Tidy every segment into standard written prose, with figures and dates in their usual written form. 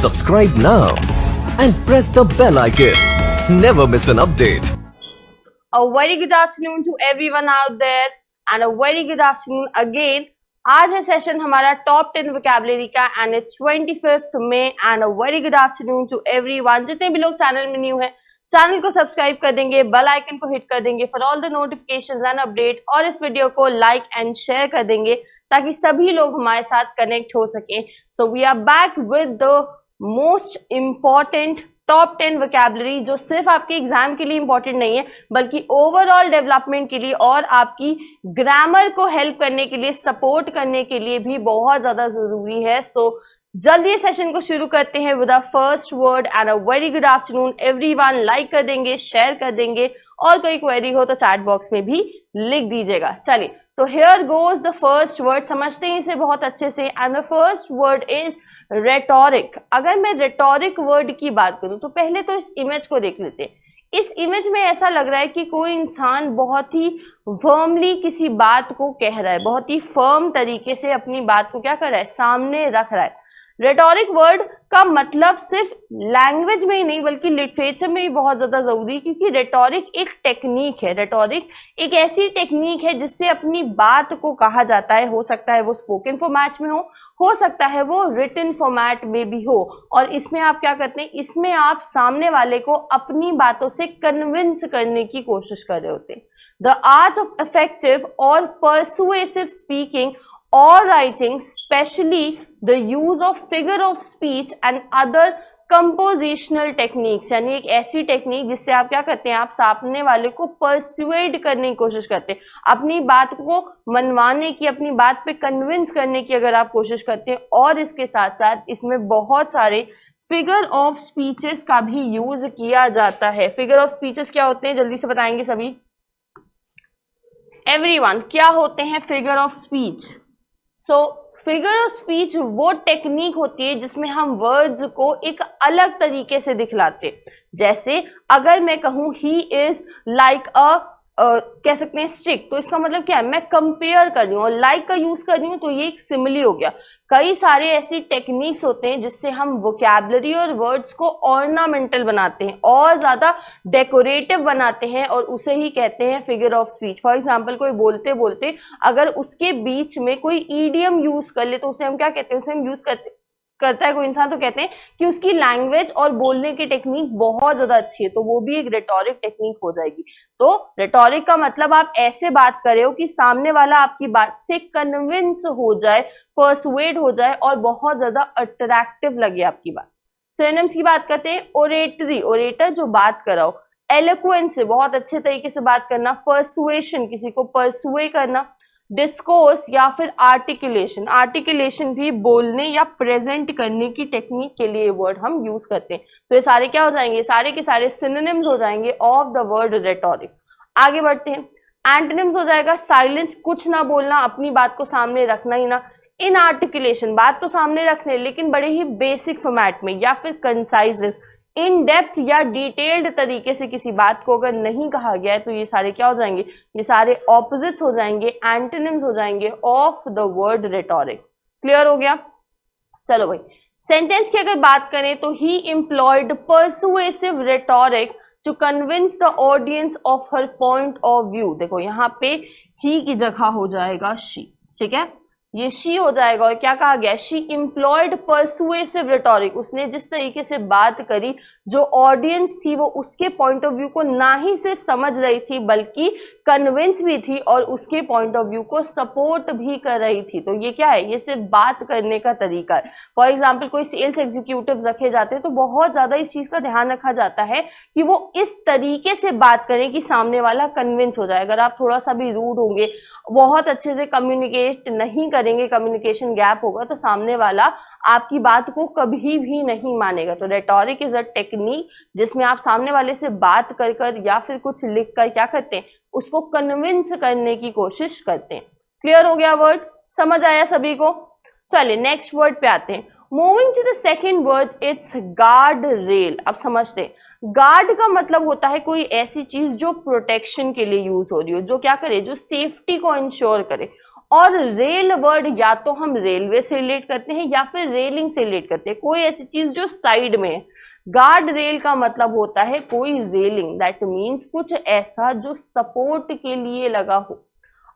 Subscribe now and press the bell icon. Never miss an update. A very good afternoon to everyone out there and a very good afternoon again. आज है session हमारा top 10 vocabulary का and it's 25th May and a very good afternoon to everyone. जितने भी लोग channel में new है channel को सब्सक्राइब कर देंगे, बेल आइकन को हिट कर देंगे for all the notifications and update, और इस वीडियो को लाइक एंड शेयर कर देंगे ताकि सभी लोग हमारे साथ कनेक्ट हो सके। So we are back with the most important top 10 vocabulary जो सिर्फ आपके एग्जाम के लिए इंपॉर्टेंट नहीं है बल्कि ओवरऑल डेवलपमेंट के लिए और आपकी ग्रामर को हेल्प करने के लिए, सपोर्ट करने के लिए भी बहुत ज्यादा जरूरी है। सो जल्दी सेशन को शुरू करते हैं with a first word and a very good afternoon everyone. Like कर देंगे, शेयर कर देंगे और कोई क्वेरी हो तो चैट बॉक्स में भी लिख दीजिएगा। चलिए तो here goes the first word, समझते हैं इसे बहुत अच्छे से। And the first word is rhetoric. अगर मैं रेटोरिक वर्ड की बात करूं तो पहले तो इस इमेज को देख लेते हैं। इस इमेज में ऐसा लग रहा है कि कोई इंसान बहुत ही फर्मली किसी बात को कह रहा है, बहुत ही फर्म तरीके से अपनी बात को क्या कर रहा है, सामने रख रहा है। रेटोरिक वर्ड का मतलब सिर्फ लैंग्वेज में ही नहीं बल्कि लिटरेचर में भी बहुत ज्यादा जरूरी है, क्योंकि रेटोरिक एक टेक्निक है। रेटोरिक एक ऐसी टेक्निक है जिससे अपनी बात को कहा जाता है। हो सकता है वो स्पोकन फॉर्मेट में हो सकता है वो रिटन फॉर्मेट में भी हो, और इसमें आप क्या करते हैं, इसमें आप सामने वाले को अपनी बातों से कन्विंस करने की कोशिश कर रहे होते हैं। द आर्ट ऑफ इफेक्टिव और persuasive speaking or writing, especially the use of figure of speech and other compositional techniques, यानी एक ऐसी टेक्निक जिससे आप क्या करते हैं, आप सामने वाले को परसुएड करने की कोशिश करते हैं, अपनी बात को मनवाने की, अपनी बात पे कन्विंस करने की अगर आप कोशिश करते हैं। और इसके साथ साथ इसमें बहुत सारे फिगर ऑफ स्पीचेस का भी यूज किया जाता है। फिगर ऑफ स्पीचेस क्या होते हैं, जल्दी से बताएंगे सभी एवरीवन, क्या होते हैं figure of speech. So figure of speech वो टेक्निक होती है जिसमें हम वर्ड्स को एक अलग तरीके से दिखलाते। जैसे अगर मैं कहूं ही इज लाइक अ कह सकते हैं स्टिक, तो इसका मतलब क्या है, मैं कंपेयर कर रही हूँ, और लाइक का यूज कर रही हूँ तो ये एक सिमिली हो गया। कई सारे ऐसी टेक्निक्स होते हैं जिससे हम वोकैबुलरी और वर्ड्स को ऑर्नामेंटल बनाते हैं और ज्यादा डेकोरेटिव बनाते हैं, और उसे ही कहते हैं figure of speech. For example कोई बोलते बोलते अगर उसके बीच में कोई ईडियम यूज कर ले तो उसे हम क्या कहते हैं, उसे हम यूज करता है कोई इंसान तो कहते हैं कि उसकी लैंग्वेज और बोलने की टेक्निक बहुत ज्यादा अच्छी है, तो वो भी एक रेटोरिक टेक्निक हो जाएगी। तो रेटोरिक का मतलब आप ऐसे बात कर रहे हो कि सामने वाला आपकी बात से कन्विंस हो जाए, परसुएड हो जाए और बहुत ज्यादा अट्रैक्टिव लगे आपकी बात। सिनोनिम्स की बात करते हैं। ओरेटरी, ओरेटर जो बात कर रहा हो। एलोक्वेंस से बहुत अच्छे तरीके से बात करना। परसुएशन, किसी को परसुए करना। डिस्कोर्स या फिर आर्टिकुलेशन, आर्टिकुलेशन भी बोलने या प्रेजेंट करने की टेक्निक के लिए वर्ड हम यूज करते हैं। तो ये सारे क्या हो जाएंगे, सारे के सारे सिनोनिम्स हो जाएंगे ऑफ द वर्ड रेटोरिक। आगे बढ़ते हैं। एंटोनिम्स हो जाएगा साइलेंस, कुछ ना बोलना, अपनी बात को सामने रखना ही ना। इन आर्टिकुलेशन, बात तो सामने रखने लेकिन बड़े ही बेसिक फॉर्मेट में, या फिर कंसाइजनेस, इन डेप्थ या डिटेल्ड तरीके से किसी बात को अगर नहीं कहा गया है तो ये सारे क्या हो जाएंगे, ये सारे ऑपोजिट्स हो जाएंगे, एंटोनिम्स हो जाएंगे of the word rhetoric. Clear हो गया। चलो भाई, सेंटेंस की अगर बात करें तो he employed persuasive rhetoric to convince the audience of her point of view. देखो यहाँ पे ही की जगह हो जाएगा शी, ठीक है, ये शी हो जाएगा। और क्या कहा गया, शी एम्प्लॉयड परसुएसिव रेटोरिक, उसने जिस तरीके से बात करी जो ऑडियंस थी वो उसके पॉइंट ऑफ व्यू को ना ही सिर्फ समझ रही थी बल्कि कन्विंस भी थी और उसके पॉइंट ऑफ व्यू को सपोर्ट भी कर रही थी। तो ये क्या है, ये सिर्फ बात करने का तरीका है। फॉर एग्जाम्पल कोई सेल्स एग्जीक्यूटिव रखे जाते हैं तो बहुत ज्यादा इस चीज का ध्यान रखा जाता है कि वो इस तरीके से बात करें कि सामने वाला कन्विंस हो जाए। अगर आप थोड़ा सा भी रूड होंगे, बहुत अच्छे से कम्युनिकेट नहीं करेंगे, कम्युनिकेशन गैप होगा, तो सामने वाला आपकी बात को कभी भी नहीं मानेगा। तो रेटोरिक इज अ टेक्निक जिसमें आप सामने वाले से बात कर कर या फिर कुछ लिख कर क्या करते हैं, उसको कन्विंस करने की कोशिश करते हैं। क्लियर हो गया वर्ड, समझ आया सभी को। चलिए नेक्स्ट वर्ड पे आते हैं। Moving to the second word, it's guard rail. अब समझते हैं, गार्ड का मतलब होता है कोई ऐसी चीज जो प्रोटेक्शन के लिए यूज हो रही हो, जो क्या करे, जो सेफ्टी को इंश्योर करे। और रेल वर्ड या तो हम रेलवे से रिलेट करते हैं या फिर रेलिंग से रिलेट करते हैं, कोई ऐसी चीज जो साइड में है। गार्ड रेल का मतलब होता है कोई रेलिंग, दैट मीन्स कुछ ऐसा जो सपोर्ट के लिए लगा हो।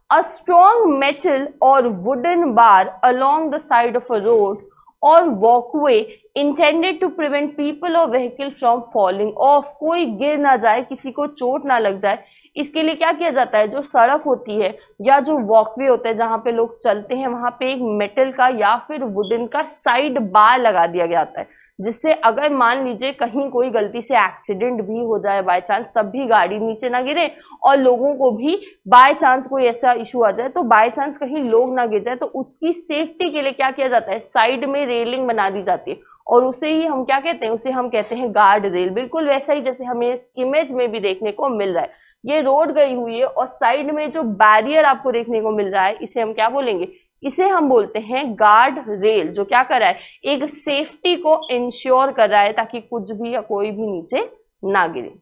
अ स्ट्रॉन्ग मेटल और wooden bar along the side of a road और walkway intended to prevent people और व्हीकल फ्रॉम फॉलिंग ऑफ, कोई गिर ना जाए, किसी को चोट ना लग जाए, इसके लिए क्या किया जाता है, जो सड़क होती है या जो वॉकवे होता है जहां पे लोग चलते हैं वहां पे एक मेटल का या फिर वुडन का साइड बार लगा दिया जाता है, जिससे अगर मान लीजिए कहीं कोई गलती से एक्सीडेंट भी हो जाए बाय चांस, तब भी गाड़ी नीचे ना गिरे और लोगों को भी बाय चांस कोई ऐसा इशू आ जाए तो बाय चांस कहीं लोग ना गिर जाए, तो उसकी सेफ्टी के लिए क्या किया जाता है, साइड में रेलिंग बना दी जाती है और उसे ही हम क्या कहते हैं, उसे हम कहते हैं गार्ड रेल। बिल्कुल वैसा ही जैसे हमें इस इमेज में भी देखने को मिल रहा है, ये रोड गई हुई है और साइड में जो बैरियर आपको देखने को मिल रहा है इसे हम क्या बोलेंगे, इसे हम बोलते हैं गार्ड रेल, जो क्या कर रहा है, एक सेफ्टी को इंश्योर कर रहा है ताकि कुछ भी या कोई भी नीचे ना गिरे।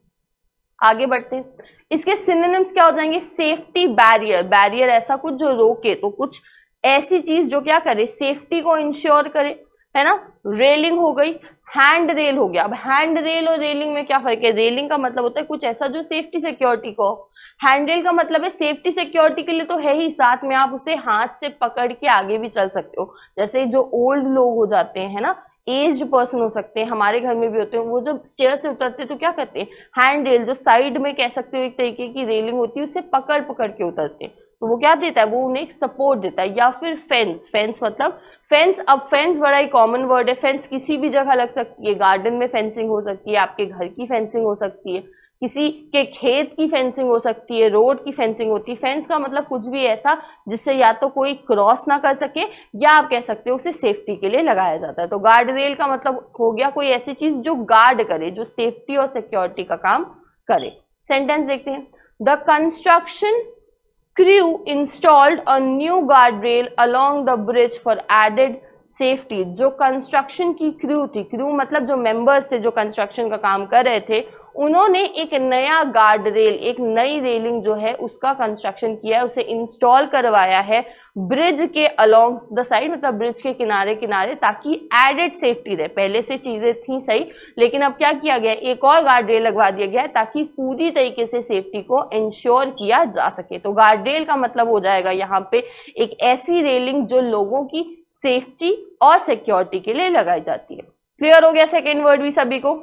आगे बढ़ते हैं, इसके सिनोनिम्स क्या हो जाएंगे, सेफ्टी बैरियर, बैरियर ऐसा कुछ जो रोके, तो कुछ ऐसी चीज जो क्या करे, सेफ्टी को इंश्योर करे, है ना। रेलिंग हो गई, हैंड रेल हो गया। अब हैंड रेल और रेलिंग में क्या फर्क है, रेलिंग का मतलब होता है कुछ ऐसा जो सेफ्टी सिक्योरिटी को, हैंड रेल का मतलब है सेफ्टी सिक्योरिटी के लिए तो है ही, साथ में आप उसे हाथ से पकड़ के आगे भी चल सकते हो। जैसे जो ओल्ड लोग हो जाते हैं, है ना, एज्ड पर्सन हो सकते हैं, हमारे घर में भी होते हैं, वो जब स्टेयर से उतरते हैं तो क्या करते हैं, हैंड रेल जो साइड में कह सकते हो एक तरीके की रेलिंग होती है उसे पकड़ पकड़ के उतरते हैं, तो वो क्या देता है, वो उन्हें एक सपोर्ट देता है। या फिर फेंस, फेंस मतलब फेंस, अब फेंस बड़ा ही कॉमन वर्ड है, फेंस किसी भी जगह लग सकती है, गार्डन में फेंसिंग हो सकती है, आपके घर की फेंसिंग हो सकती है, किसी के खेत की फेंसिंग हो सकती है, रोड की फेंसिंग होती है। फेंस का मतलब कुछ भी ऐसा जिससे या तो कोई क्रॉस ना कर सके या आप कह सकते हो उसे सेफ्टी के लिए लगाया जाता है। तो गार्ड रेल का मतलब हो गया कोई ऐसी चीज जो गार्ड करे, जो सेफ्टी और सिक्योरिटी का काम करे। सेंटेंस देखते हैं, the construction crew installed a new guardrail along the bridge for added safety। जो कंस्ट्रक्शन की क्रू थी, क्रू मतलब जो मेंबर्स थे जो कंस्ट्रक्शन का काम कर रहे थे, उन्होंने एक नया गार्ड रेल, एक नई रेलिंग जो है उसका कंस्ट्रक्शन किया है, उसे इंस्टॉल करवाया है ब्रिज के अलोंग द साइड, मतलब ब्रिज के किनारे किनारे, ताकि एडेड सेफ्टी रहे। पहले से चीजें थी सही, लेकिन अब क्या किया गया, एक और गार्ड रेल लगवा दिया गया है ताकि पूरी तरीके से सेफ्टी को इंश्योर किया जा सके। तो गार्ड रेल का मतलब हो जाएगा यहाँ पे एक ऐसी रेलिंग जो लोगों की सेफ्टी और सिक्योरिटी के लिए लगाई जाती है। क्लियर हो गया सेकेंड वर्ड भी सभी को।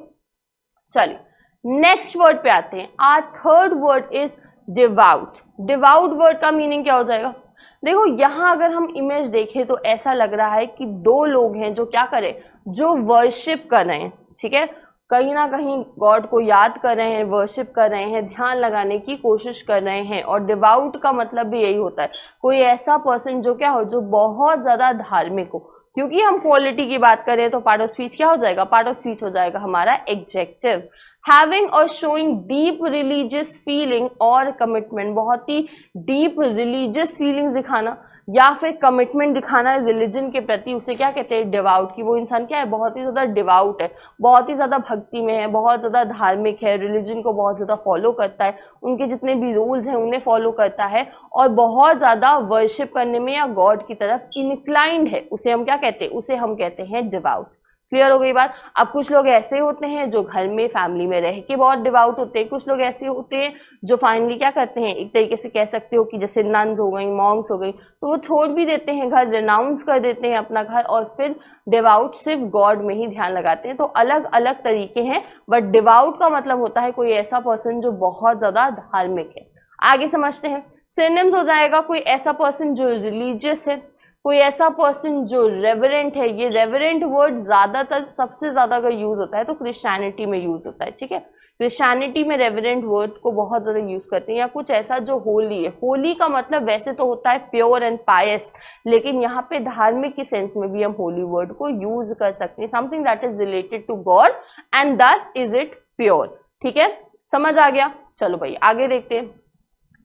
चलिए नेक्स्ट वर्ड पे आते हैं। Our third word is devout. Devout word का मीनिंग क्या हो जाएगा, देखो यहां अगर हम इमेज देखें तो ऐसा लग रहा है कि दो लोग हैं जो क्या करें, जो वर्शिप कर रहे हैं, ठीक है, कहीं ना कहीं गॉड को याद कर रहे हैं, वर्शिप कर रहे हैं, ध्यान लगाने की कोशिश कर रहे हैं। और डिवाउट का मतलब भी यही होता है, कोई ऐसा पर्सन जो क्या हो, जो बहुत ज्यादा धार्मिक हो। क्योंकि हम क्वालिटी की बात करें तो पार्ट ऑफ स्पीच क्या हो जाएगा, पार्ट ऑफ स्पीच हो जाएगा हमारा एडजेक्टिव। हैविंग और शोइंग डीप रिलीजियस फीलिंग और कमिटमेंट, बहुत ही डीप रिलीजियस फीलिंग दिखाना या फिर कमिटमेंट दिखाना रिलीजन के प्रति, उसे क्या कहते हैं, डिवाउट। की वो इंसान क्या है, बहुत ही ज्यादा डिवाउट है, बहुत ही ज्यादा भक्ति में है, बहुत ज्यादा धार्मिक है, रिलीजन को बहुत ज्यादा फॉलो करता है, उनके जितने भी रूल्स हैं उन्हें फॉलो करता है और बहुत ज्यादा वर्शिप करने में या गॉड की तरफ इंक्लाइंड है, उसे हम क्या कहते हैं, उसे हम कहते हैं डिवाउट। क्लियर हो गई बात। अब कुछ लोग ऐसे होते हैं जो घर में फैमिली में रह के बहुत डिवाउट होते हैं, कुछ लोग ऐसे होते हैं जो फाइनली क्या करते हैं, एक तरीके से कह सकते हो कि जैसे नन्स हो गई, मॉन्क्स हो गई, तो वो छोड़ भी देते हैं घर, रिनाउंस कर देते हैं अपना घर और फिर डिवाउट सिर्फ गॉड में ही ध्यान लगाते हैं। तो अलग अलग तरीके हैं, बट डिवाउट का मतलब होता है कोई ऐसा पर्सन जो बहुत ज्यादा धार्मिक है। आगे समझते हैं, सिनोनिम्स हो जाएगा कोई ऐसा पर्सन जो रिलीजियस है, कोई ऐसा पर्सन जो रेवरेंट है। ये रेवरेंट वर्ड ज्यादातर सबसे ज्यादा अगर यूज होता है तो क्रिश्चियनिटी में यूज होता है, ठीक है, क्रिश्चियनिटी में रेवरेंट वर्ड को बहुत ज्यादा यूज करते हैं। या कुछ ऐसा जो होली है, होली का मतलब वैसे तो होता है प्योर एंड पायस, लेकिन यहाँ पे धार्मिक के सेंस में भी हम होली वर्ड को यूज कर सकते हैं, something that is related to god and thus is it pure. ठीक है, समझ आ गया। चलो भाई आगे देखते हैं,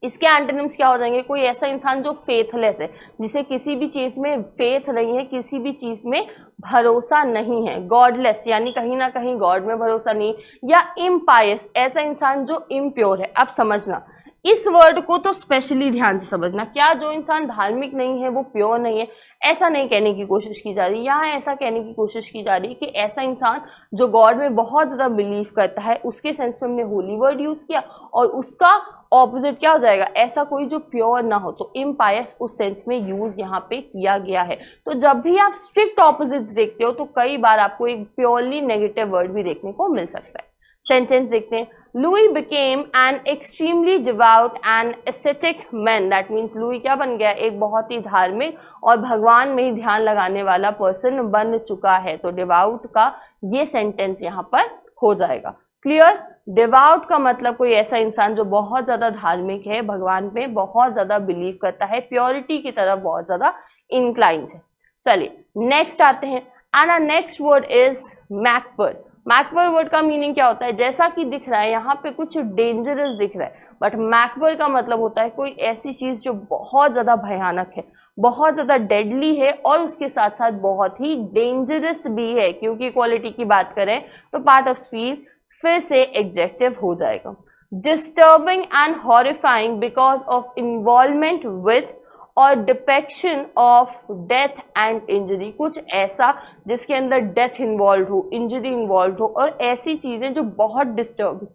इसके एंटोनिम्स क्या हो जाएंगे, कोई ऐसा इंसान जो फेथलेस है, जिसे किसी भी चीज में फेथ नहीं है, किसी भी चीज में भरोसा नहीं है। गॉडलेस यानी कहीं ना कहीं गॉड में भरोसा नहीं, या इम्पायस ऐसा इंसान जो इम्प्योर है। अब समझना, इस वर्ड को तो स्पेशली ध्यान से समझना। क्या जो इंसान धार्मिक नहीं है वो प्योर नहीं है, ऐसा नहीं कहने की कोशिश की जा रही। यहाँ ऐसा कहने की कोशिश की जा रही है कि ऐसा इंसान जो गॉड में बहुत ज़्यादा बिलीव करता है, उसके सेंस में हमने होली वर्ड यूज़ किया, और उसका ऑपोजिट क्या हो जाएगा, ऐसा कोई जो प्योर ना हो, तो इम्पायस उस सेंस में यूज यहाँ पे किया गया है। तो जब भी आप स्ट्रिक्ट ऑपोजिट्स देखते हो तो कई बार आपको एक प्योरली नेगेटिव वर्ड भी देखने को मिल सकता है। सेंटेंस देखते हैं। Louis became an extremely devout and aesthetic man. That means Louis क्या बन गया, एक बहुत ही धार्मिक और भगवान में ही ध्यान लगाने वाला पर्सन बन चुका है। तो डिवाउट का ये सेंटेंस यहाँ पर हो जाएगा। क्लियर। डिवाउट का मतलब कोई ऐसा इंसान जो बहुत ज्यादा धार्मिक है, भगवान में बहुत ज्यादा बिलीव करता है, प्योरिटी की तरफ बहुत ज्यादा इंक्लाइंड है। चलिए नेक्स्ट आते हैं। And our next word is macabre. Macabre word का मीनिंग क्या होता है, जैसा कि दिख रहा है यहाँ पे कुछ डेंजरस दिख रहा है, बट मैकबर्ड का मतलब होता है कोई ऐसी चीज जो बहुत ज्यादा भयानक है, बहुत ज्यादा डेडली है, और उसके साथ साथ बहुत ही डेंजरस भी है। क्योंकि क्वालिटी की बात करें तो पार्ट ऑफ स्पीच फिर से एडजेक्टिव हो जाएगा। Disturbing and horrifying because of involvement with और डिपेक्शन ऑफ डेथ एंड इंजरी। कुछ ऐसा जिसके अंदर डेथ इन्वॉल्व हो, इंजरी इन्वॉल्व हो, और ऐसी चीजें जो बहुत डिस्टर्ब,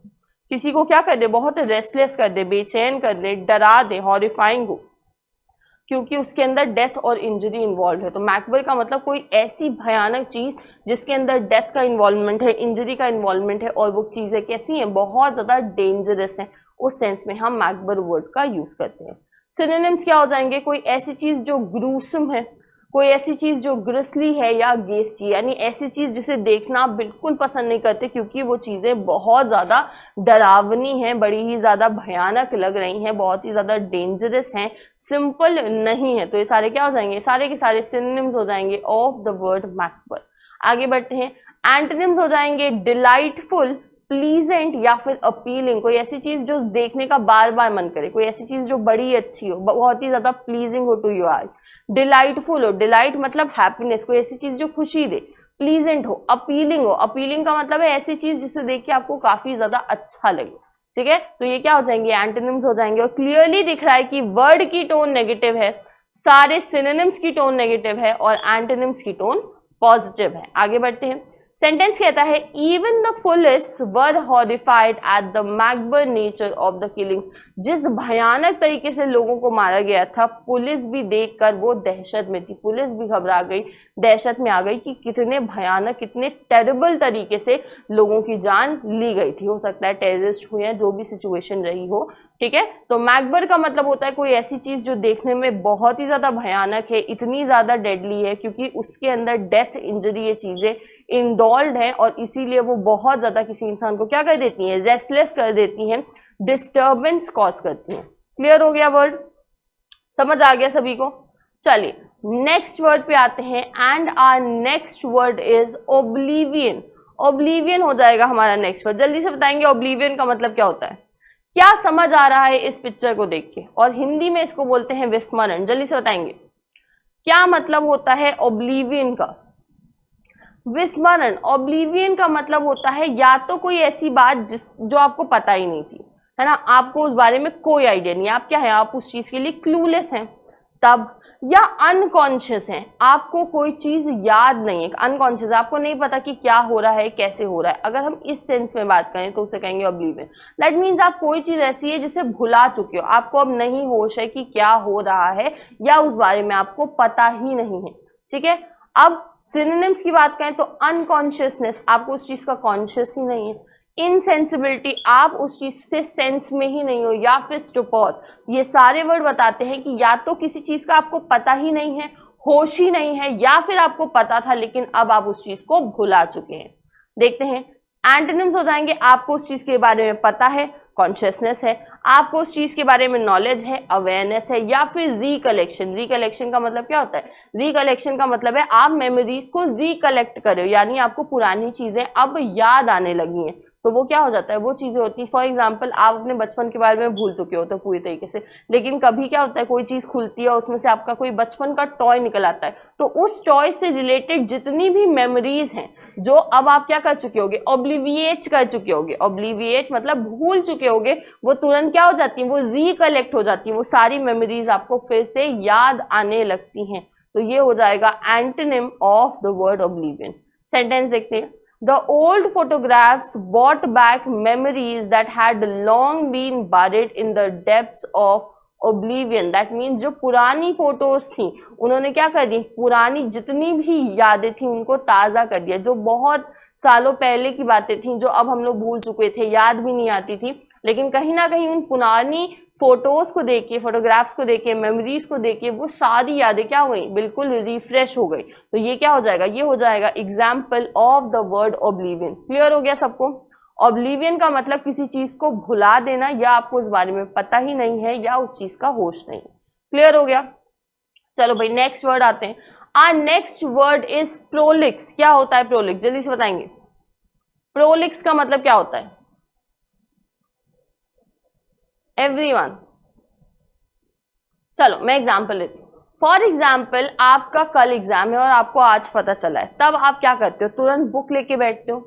किसी को क्या कर दे, बहुत रेस्टलेस कर दे, बेचैन कर दे, डरा दे, हॉरिफाइंग हो, क्योंकि उसके अंदर डेथ और इंजरी इन्वॉल्व है। तो मैकबर्ड का मतलब कोई ऐसी भयानक चीज जिसके अंदर डेथ का इन्वॉल्वमेंट है, इंजरी का इन्वॉल्वमेंट है, और वो चीजें कैसी हैं, बहुत ज्यादा डेंजरस हैं। उस सेंस में हम मैकबर्ड वर्ड का यूज करते हैं। सिनोनिम्स क्या हो जाएंगे, कोई ऐसी चीज जो ग्रूसम है, कोई ऐसी चीज जो ग्रिसली है या गेस्टी, यानी ऐसी चीज जिसे देखना बिल्कुल पसंद नहीं करते क्योंकि वो चीजें बहुत ज्यादा डरावनी हैं, बड़ी ही ज्यादा भयानक लग रही हैं, बहुत ही ज्यादा डेंजरस हैं, सिंपल नहीं है। तो ये सारे क्या हो जाएंगे, सारे के सारे सिनोनिम्स हो जाएंगे ऑफ द वर्ड मैकबर्ड। आगे बढ़ते हैं। एंटोनिम्स हो जाएंगे डिलाइटफुल, प्लीजेंट या फिर अपीलिंग। कोई ऐसी चीज जो देखने का बार बार मन करे, कोई ऐसी चीज जो बड़ी अच्छी हो, बहुत ही ज्यादा प्लीजिंग हो टू योर आईज। डिलाइटफुल हो, डिलाइट मतलब हैप्पीनेस, कोई ऐसी चीज जो खुशी दे। प्लीजेंट हो, अपीलिंग हो, अपीलिंग का मतलब है ऐसी चीज जिसे देख के आपको काफी ज्यादा अच्छा लगे। ठीक है, तो ये क्या हो जाएंगे, एंटोनिम्स हो जाएंगे। और क्लियरली दिख रहा है कि वर्ड की टोन नेगेटिव है, सारे सिनोनिम्स की टोन नेगेटिव है और एंटोनिम्स की टोन पॉजिटिव है। आगे बढ़ते हैं। सेंटेंस कहता है even the police were horrified at the macabre nature of the killing. जिस भयानक तरीके से लोगों को मारा गया था, पुलिस भी देखकर वो दहशत में थी, पुलिस भी घबरा गई, दहशत में आ गई कि कितने भयानक, कितने टेरिबल तरीके से लोगों की जान ली गई थी। हो सकता है टेररिस्ट हुए या जो भी सिचुएशन रही हो। ठीक है, तो मैकबर्ड का मतलब होता है कोई ऐसी चीज जो देखने में बहुत ही ज्यादा भयानक है, इतनी ज्यादा डेडली है क्योंकि उसके अंदर डेथ, इंजरी, ये चीजें इंडॉल्व है, और इसीलिए वो बहुत ज्यादा किसी इंसान को क्या कर देती हैं, रेस्टलेस कर देती हैं, डिस्टर्बेंस कॉज करती हैं। क्लियर हो गया वर्ड, समझ आ गया सभी को। चलिए नेक्स्ट वर्ड पे आते हैं। And our next word is oblivion. Oblivion हो जाएगा हमारा नेक्स्ट वर्ड। जल्दी से बताएंगे ओब्लिवियन का मतलब क्या होता है, क्या समझ आ रहा है इस पिक्चर को देख के। और हिंदी में इसको बोलते हैं विस्मरण। जल्दी से बताएंगे क्या मतलब होता है ओब्लिवियन का। विस्मरण, ओब्लिवियन का मतलब होता है या तो कोई ऐसी बात जो आपको पता ही नहीं थी, है ना, आपको उस बारे में कोई आइडिया नहीं है, आप क्या है, आप उस चीज के लिए क्लूलेस हैं तब, या अनकॉन्शियस हैं, आपको कोई चीज याद नहीं है, अनकॉन्शियस, आपको नहीं पता कि क्या हो रहा है, कैसे हो रहा है। अगर हम इस सेंस में बात करें तो उसे कहेंगे ओब्लिवियन। दैट मीन्स आप कोई चीज ऐसी है जिसे भुला चुके हो, आपको अब नहीं होश है कि क्या हो रहा है, या उस बारे में आपको पता ही नहीं है। ठीक है, अब सिनोनिम्स की बात करें तो अनकॉन्शियसनेस, आपको उस चीज का कॉन्शियस ही नहीं है। इनसेंसिबिलिटी, आप उस चीज से सेंस में ही नहीं हो, या फिर स्टुपोर, ये सारे वर्ड बताते हैं कि या तो किसी चीज का आपको पता ही नहीं है, होश ही नहीं है, या फिर आपको पता था लेकिन अब आप उस चीज को भुला चुके हैं। देखते हैं एंटोनिम्स हो जाएंगे, आपको उस चीज के बारे में पता है, कॉन्शियसनेस है, आपको उस चीज के बारे में नॉलेज है, अवेयरनेस है, या फिर रिकलेक्शन। रिकलेक्शन का मतलब क्या होता है, रिकलेक्शन का मतलब है आप मेमोरीज को रिकलेक्ट कर रहे हो, यानी आपको पुरानी चीजें अब याद आने लगी हैं। तो वो क्या हो जाता है, वो चीजें होती है, फॉर एग्जाम्पल आप अपने बचपन के बारे में भूल चुके हो तो पूरी तरीके से, लेकिन कभी क्या होता है, कोई चीज खुलती है, उसमें से आपका कोई बचपन का टॉय निकल आता है, तो उस टॉय से रिलेटेड जितनी भी मेमोरीज हैं, जो अब आप क्या कर चुके होगे, ऑब्लिविएट कर चुके होगे। ऑब्लिविएट मतलब भूल चुके होगे, वो तुरंत क्या हो जाती है, वो रिकलेक्ट हो जाती है, वो सारी मेमोरीज आपको फिर से याद आने लगती हैं। तो ये हो जाएगा antonym of the word oblivion. Sentence देखते हैं। The old photographs brought back memories that had long been buried in the depths of oblivion. That means जो पुरानी फोटोज थी उन्होंने क्या कर दी, पुरानी जितनी भी यादें थी उनको ताज़ा कर दिया। जो बहुत सालों पहले की बातें थी जो अब हम लोग भूल चुके थे, याद भी नहीं आती थी, लेकिन कहीं ना कहीं उन पुरानी फोटोज को देख के, फोटोग्राफ्स को देख के, मेमोरीज को देख के वो सारी यादें क्या हो गई, बिल्कुल रिफ्रेश हो गई। तो ये क्या हो जाएगा, ये हो जाएगा example of the word oblivion. Clear हो गया सबको? ऑब्लिवियन का मतलब किसी चीज को भुला देना, या आपको उस बारे में पता ही नहीं है, या उस चीज का होश नहीं। क्लियर हो गया? चलो भाई नेक्स्ट वर्ड आते हैं। Our next word is prolix. क्या होता है प्रोलिक्स, जल्दी से बताएंगे। प्रोलिक्स का मतलब क्या होता है एवरीवन? चलो मैं एग्जाम्पल लेती हूँ। फॉर एग्जाम्पल आपका कल एग्जाम है और आपको आज पता चला है, तब आप क्या करते हो, तुरंत बुक लेके बैठते हो।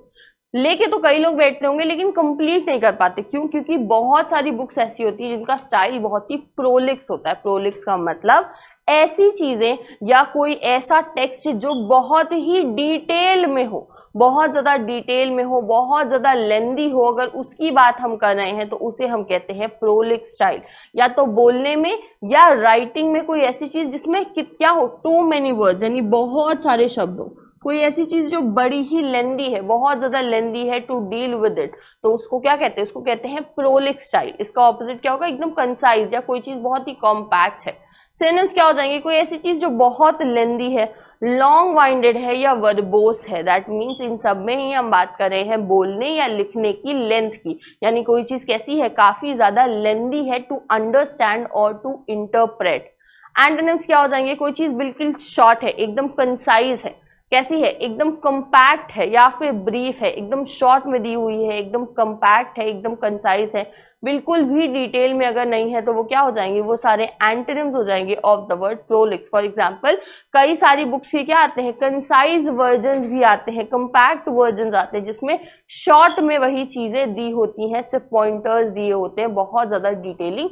लेके तो कई लोग बैठते होंगे लेकिन कंप्लीट नहीं कर पाते। क्यों? क्योंकि बहुत सारी बुक्स ऐसी होती है जिनका स्टाइल बहुत ही प्रोलिक्स होता है। प्रोलिक्स का मतलब ऐसी चीजें या कोई ऐसा टेक्स्ट जो बहुत ही डिटेल में हो, बहुत ज्यादा डिटेल में हो, बहुत ज्यादा लेंदी हो, अगर उसकी बात हम कर रहे हैं तो उसे हम कहते हैं प्रोलिक स्टाइल। या तो बोलने में या राइटिंग में कोई ऐसी चीज जिसमें क्या हो, टू मेनी वर्ड्स, यानी बहुत सारे शब्द हो, कोई ऐसी चीज जो बड़ी ही लेंदी है, बहुत ज्यादा लेंदी है टू डील विद इट, तो उसको क्या कहते हैं, उसको कहते हैं प्रोलिक स्टाइल। इसका ऑपोजिट क्या होगा, एकदम कंसाइज, या कोई चीज बहुत ही कॉम्पैक्ट है। सिनोनिम्स क्या हो जाएंगे, कोई ऐसी चीज जो बहुत लेंदी है, लॉन्ग वाइंडेड है, या वर्बोस है। दैट मीन्स इन सब में ही हम बात कर रहे हैं बोलने या लिखने की लेंथ की, यानी कोई चीज कैसी है, काफी ज्यादा लेंदी है टू अंडरस्टैंड और टू इंटरप्रेट। एंटोनिम्स क्या हो जाएंगे, कोई चीज बिल्कुल शॉर्ट है, एकदम कंसाइज है, कैसी है, एकदम कंपैक्ट है, या फिर ब्रीफ है, एकदम शॉर्ट में दी हुई है, एकदम कंपैक्ट है, एकदम कंसाइज है, बिल्कुल भी डिटेल में अगर नहीं है, तो वो क्या हो जाएंगे, वो सारे एंटोनिम्स हो जाएंगे of the word prolix. For example कई सारी बुक्स के क्या आते हैं, कंसाइज वर्जन्स भी आते हैं, कंपैक्ट वर्जन्स आते हैं, जिसमें शॉर्ट में वही चीजें दी होती हैं, सिर्फ पॉइंटर्स दिए होते हैं, बहुत ज्यादा डिटेलिंग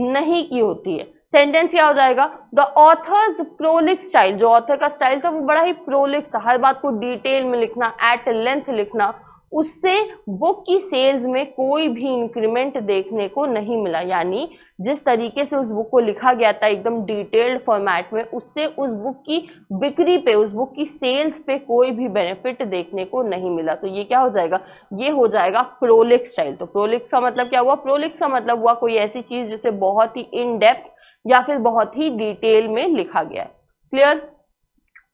नहीं की होती है। सेंटेंस क्या हो जाएगा, द ऑथर्स प्रोलिक स्टाइल। जो ऑथर का स्टाइल था वो बड़ा ही प्रोलिक्स था, हर बात को डिटेल में लिखना, एट लेंथ लिखना, उससे बुक की सेल्स में कोई भी इंक्रीमेंट देखने को नहीं मिला। यानी जिस तरीके से उस बुक को लिखा गया था एकदम डिटेल्ड फॉर्मेट में, उससे उस बुक की बिक्री पे, उस बुक की सेल्स पे कोई भी बेनिफिट देखने को नहीं मिला। तो ये क्या हो जाएगा, ये हो जाएगा प्रोलिक स्टाइल। तो प्रोलिक्स का मतलब क्या हुआ, प्रोलिक्स का मतलब हुआ कोई ऐसी चीज जिसे बहुत ही इन डेप्थ या फिर बहुत ही डिटेल में लिखा गया है। क्लियर?